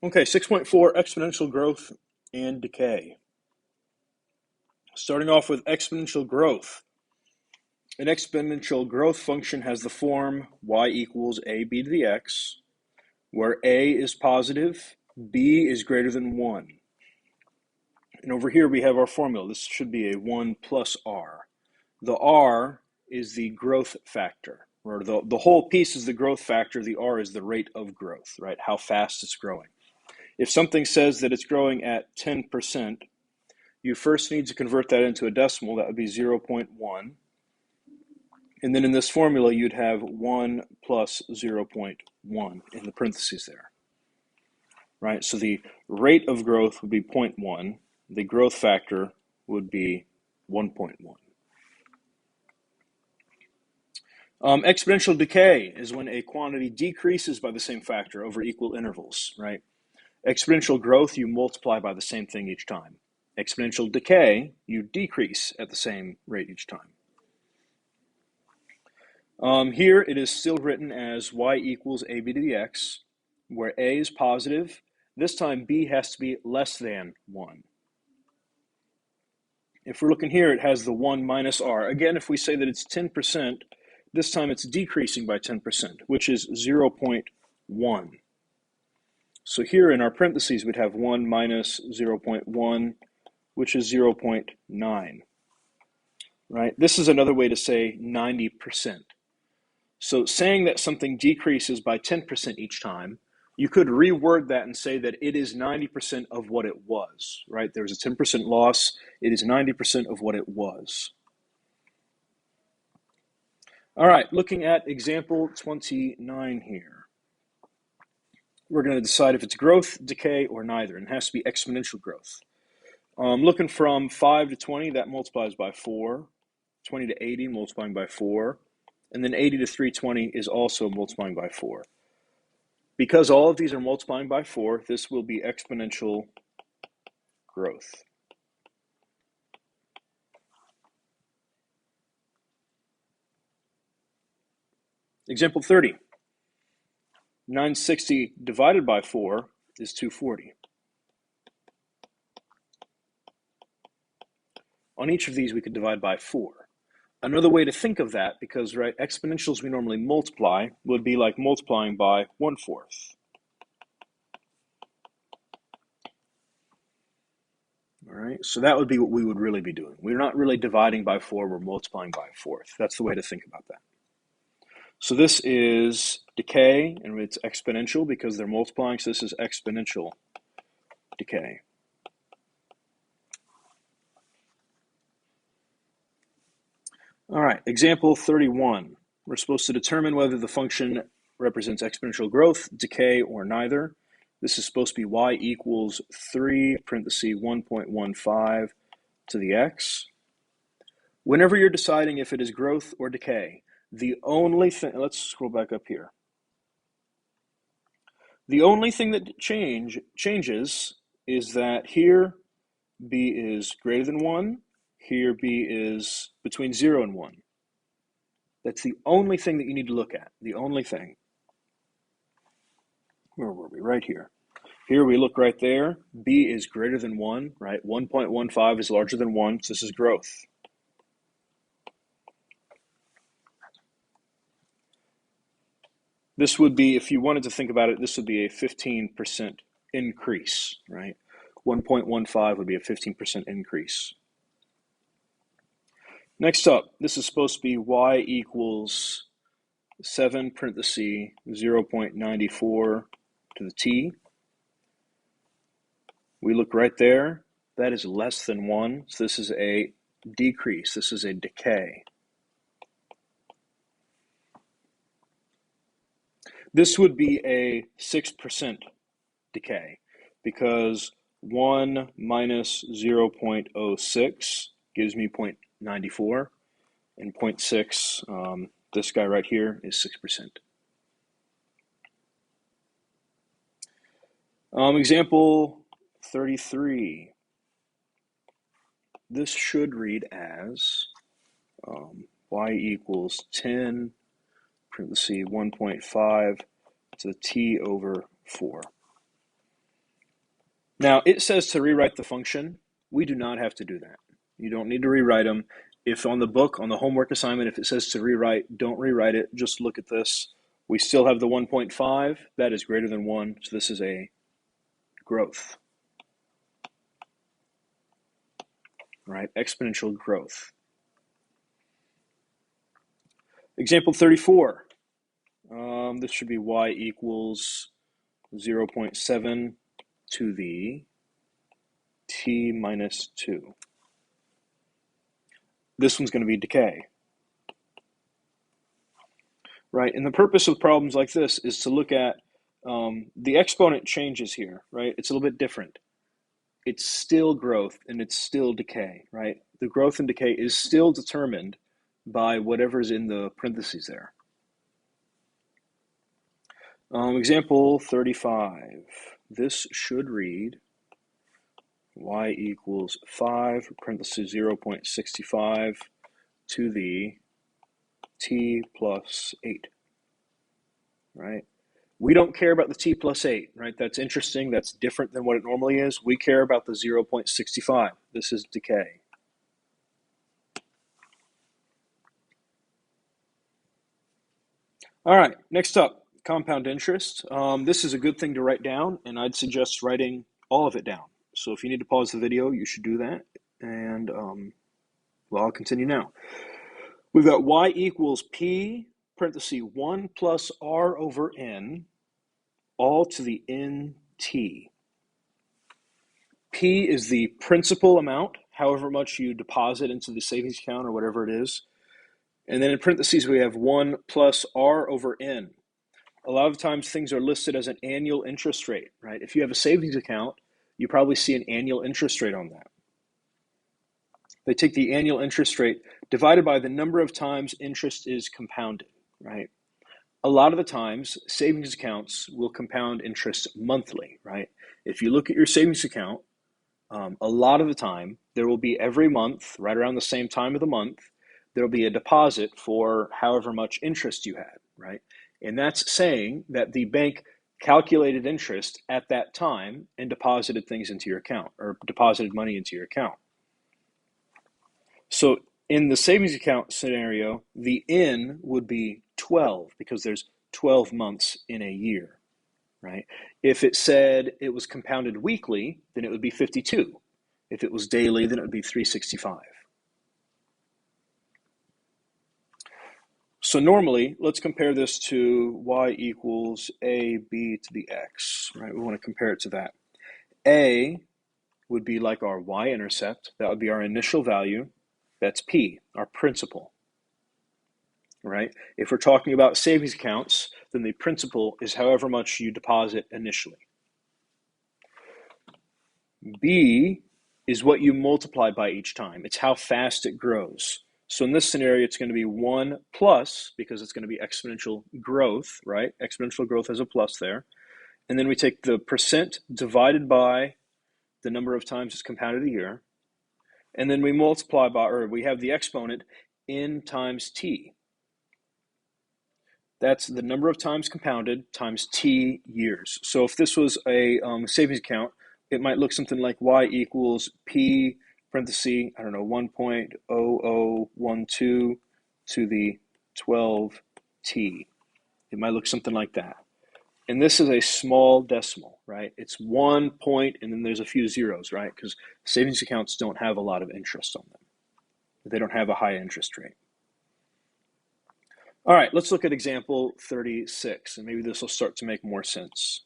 Okay, 6.4, exponential growth and decay. Starting off with exponential growth. An exponential growth function has the form y equals ab to the x, where a is positive, b is greater than 1. And over here we have our formula. This should be a 1 plus r. The r is the growth factor, or the whole piece is the growth factor. The r is the rate of growth, right? How fast it's growing. If something says that it's growing at 10%, you first need to convert that into a decimal. That would be 0.1. And then in this formula, you'd have 1 plus 0.1 in the parentheses there, right? So the rate of growth would be 0.1. The growth factor would be 1.1. Exponential decay is when a quantity decreases by the same factor over equal intervals, right? Exponential growth, you multiply by the same thing each time. Exponential decay, you decrease at the same rate each time. Here it is still written as y equals ab to the x, where a is positive. This time b has to be less than 1. If we're looking here, it has the 1 minus r. Again, if we say that it's 10%, this time it's decreasing by 10%, which is 0.1. So here in our parentheses, we'd have 1 minus 0.1, which is 0.9, right? This is another way to say 90%. So saying that something decreases by 10% each time, you could reword that and say that it is 90% of what it was, right? There's a 10% loss. It is 90% of what it was. All right, looking at example 29 here. We're going to decide if it's growth, decay, or neither, and it has to be exponential growth. Looking from 5 to 20, that multiplies by 4. 20 to 80, multiplying by 4. And then 80 to 320 is also multiplying by 4. Because all of these are multiplying by 4, this will be exponential growth. Example 30. 960 divided by 4 is 240. On each of these, we could divide by 4. Another way to think of that, because right, exponentials we normally multiply, would be like multiplying by 1/4. All right, so that would be what we would really be doing. We're not really dividing by 4, we're multiplying by 1/4. That's the way to think about that. So this is decay, and it's exponential because they're multiplying, so this is exponential decay. All right, example 31. We're supposed to determine whether the function represents exponential growth, decay, or neither. This is supposed to be y equals 3, parenthesis 1.15 to the x. Whenever you're deciding if it is growth or decay, the only thing, let's scroll back up here. The only thing that changes is that here b is greater than 1, here b is between 0 and 1. That's the only thing that you need to look at, the only thing. Where were we? Right here. Here we look right there, b is greater than 1, right? 1.15 is larger than 1, so this is growth. This would be, if you wanted to think about it, this would be a 15% increase, right? 1.15 would be a 15% increase. Next up, this is supposed to be y equals 7, parenthesis 0.94 to the t. We look right there, that is less than 1, so this is a decrease, this is a decay. This would be a 6% decay because 1 minus 0.06 gives me 0.94, and 0.6, this guy right here, is 6%. Example 33. This should read as y equals 10, parenthesis 1.5 to the t over 4. Now, it says to rewrite the function. We do not have to do that. You don't need to rewrite them. If on the book, on the homework assignment, if it says to rewrite, don't rewrite it. Just look at this. We still have the 1.5. That is greater than 1, so this is a growth. Right? Exponential growth. Example 34. This should be y equals 0.7 to the t minus 2. This one's going to be decay. Right? And the purpose of problems like this is to look at the exponent changes here, right? It's a little bit different. It's still growth and it's still decay, right? The growth and decay is still determined by whatever's in the parentheses there. Example 35. This should read y equals 5, parentheses 0.65 to the t plus 8, right? We don't care about the t plus 8, right? That's interesting. That's different than what it normally is. We care about the 0.65. This is decay. All right, next up, compound interest. This is a good thing to write down, and I'd suggest writing all of it down. So if you need to pause the video, you should do that. And, well, I'll continue now. We've got y equals p, parenthesis 1 plus r over n, all to the nt. P is the principal amount, however much you deposit into the savings account or whatever it is. And then in parentheses, we have 1 plus r over n. A lot of times things are listed as an annual interest rate, right? If you have a savings account, you probably see an annual interest rate on that. They take the annual interest rate divided by the number of times interest is compounded, right? A lot of the times, savings accounts will compound interest monthly, right? If you look at your savings account, a lot of the time, there will be every month, right around the same time of the month, there will be a deposit for however much interest you had, right? And that's saying that the bank calculated interest at that time and deposited things into your account or deposited money into your account. So in the savings account scenario, the N would be 12 because there's 12 months in a year, right? If it said it was compounded weekly, then it would be 52. If it was daily, then it would be 365. So normally, let's compare this to y equals ab to the x, right? We want to compare it to that. A would be like our y-intercept. That would be our initial value. That's P, our principal, right? If we're talking about savings accounts, then the principal is however much you deposit initially. B is what you multiply by each time. It's how fast it grows. So in this scenario, it's going to be 1 plus, because it's going to be exponential growth, right? Exponential growth has a plus there. And then we take the percent divided by the number of times it's compounded a year. And then we multiply by, or we have the exponent n times t. That's the number of times compounded times t years. So if this was a savings account, it might look something like y equals p, parenthesis, I don't know, 1.0012 to the 12t. It might look something like that. And this is a small decimal, right? It's 1 point and then there's a few zeros, right? Because savings accounts don't have a lot of interest on them. They don't have a high interest rate. All right, let's look at example 36, and maybe this will start to make more sense.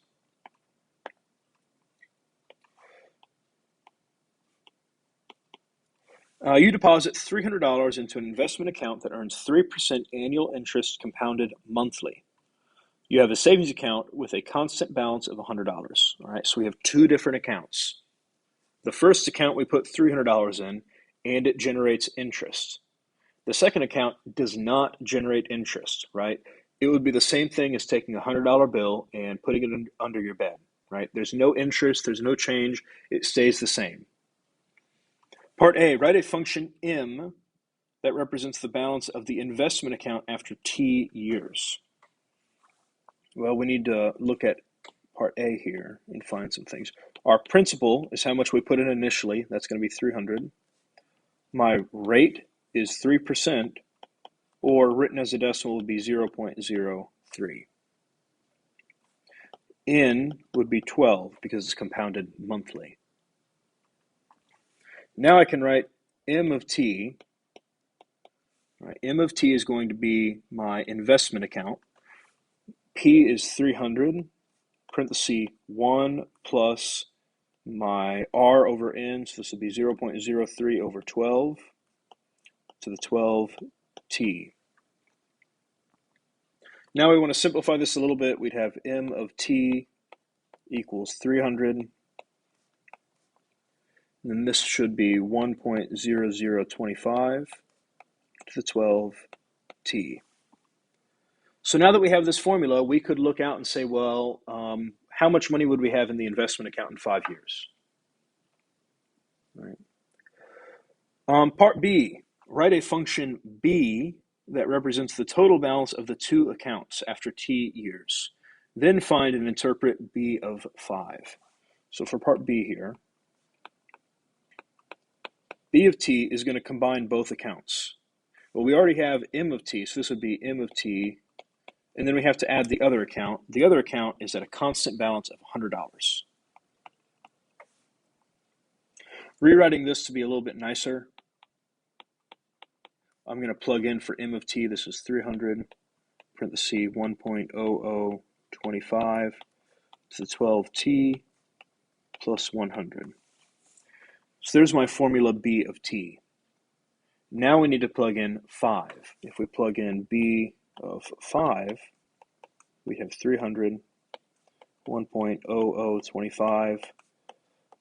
You deposit $300 into an investment account that earns 3% annual interest compounded monthly. You have a savings account with a constant balance of $100. All right, so we have two different accounts. The first account we put $300 in, and it generates interest. The second account does not generate interest, right? It would be the same thing as taking a $100 bill and putting it under your bed, right? There's no interest, there's no change, it stays the same. Part A, write a function M that represents the balance of the investment account after T years. Well, we need to look at part A here and find some things. Our principal is how much we put in initially. That's going to be 300. My rate is 3%, or written as a decimal would be 0.03. N would be 12 because it's compounded monthly. Now I can write M of T. Right, M of T is going to be my investment account. P is 300, parenthesis 1 plus my R over N, so this will be 0.03 over 12 to the 12T. Now we want to simplify this a little bit. We'd have M of T equals 300. And then this should be 1.0025 to the 12T. So now that we have this formula, we could look out and say, well, how much money would we have in the investment account in 5 years? Right. Part B, write a function B that represents the total balance of the two accounts after T years. Then find and interpret B of 5. So for part B here, B of T is going to combine both accounts. Well, we already have M of T, so this would be M of T, and then we have to add the other account. The other account is at a constant balance of $100. Rewriting this to be a little bit nicer, I'm going to plug in for M of T, this is 300, parenthesis 1.0025 to the 12T plus 100. So there's my formula B of T. Now we need to plug in 5. If we plug in B of 5, we have 300, 1.0025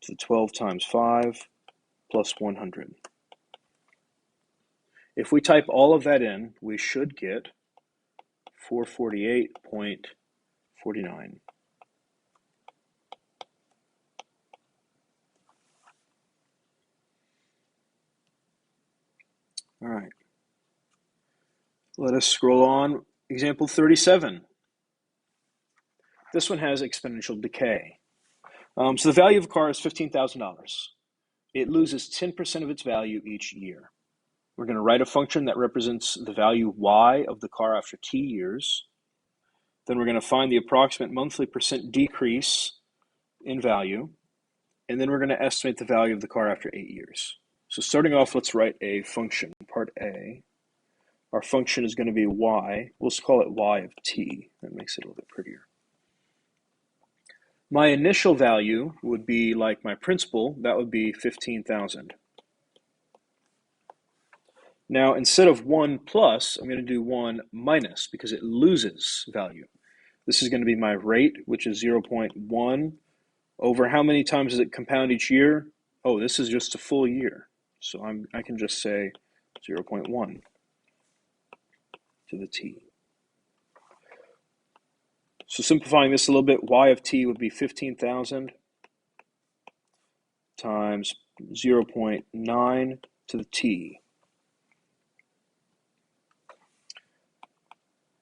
to the 12 times 5 plus 100. If we type all of that in, we should get 448.49. All right. Let us scroll on. Example 37. This one has exponential decay. So the value of a car is $15,000. It loses 10% of its value each year. We're going to write a function that represents the value y of the car after t years. Then we're going to find the approximate monthly percent decrease in value. And then we're going to estimate the value of the car after 8 years. So starting off, let's write a function, part A. Our function is going to be y. We'll just call it y of t. That makes it a little bit prettier. My initial value would be like my principal. That would be 15,000. Now, instead of 1 plus, I'm going to do 1 minus because it loses value. This is going to be my rate, which is 0.1 over how many times does it compound each year? Oh, this is just a full year. So I can just say 0.1 to the t. So simplifying this a little bit, y of t would be 15,000 times 0.9 to the t.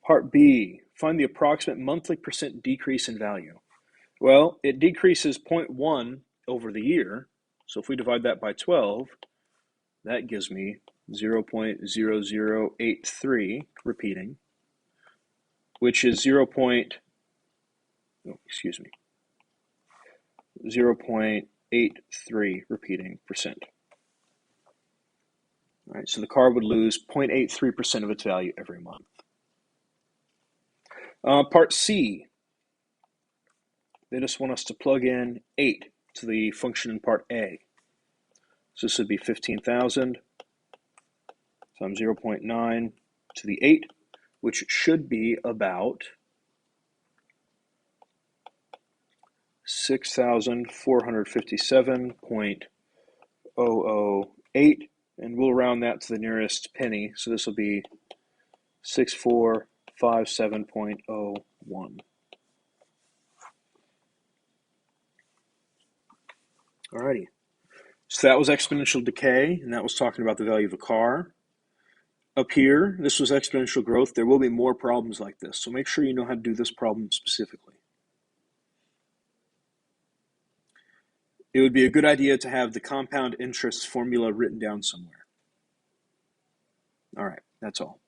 Part B, find the approximate monthly percent decrease in value. Well, it decreases 0.1 over the year. So if we divide that by 12, that gives me 0.0083, repeating, which is 0.83 repeating percent. All right, so the car would lose 0.83% of its value every month. Part C, they just want us to plug in 8 to the function in part A. So this would be 15,000 times 0.9 to the 8, which should be about 6,457.008, and we'll round that to the nearest penny. So this will be 6457.01. Alrighty. So that was exponential decay, and that was talking about the value of a car. Up here, this was exponential growth. There will be more problems like this, so make sure you know how to do this problem specifically. it would be a good idea to have the compound interest formula written down somewhere. All right, that's all.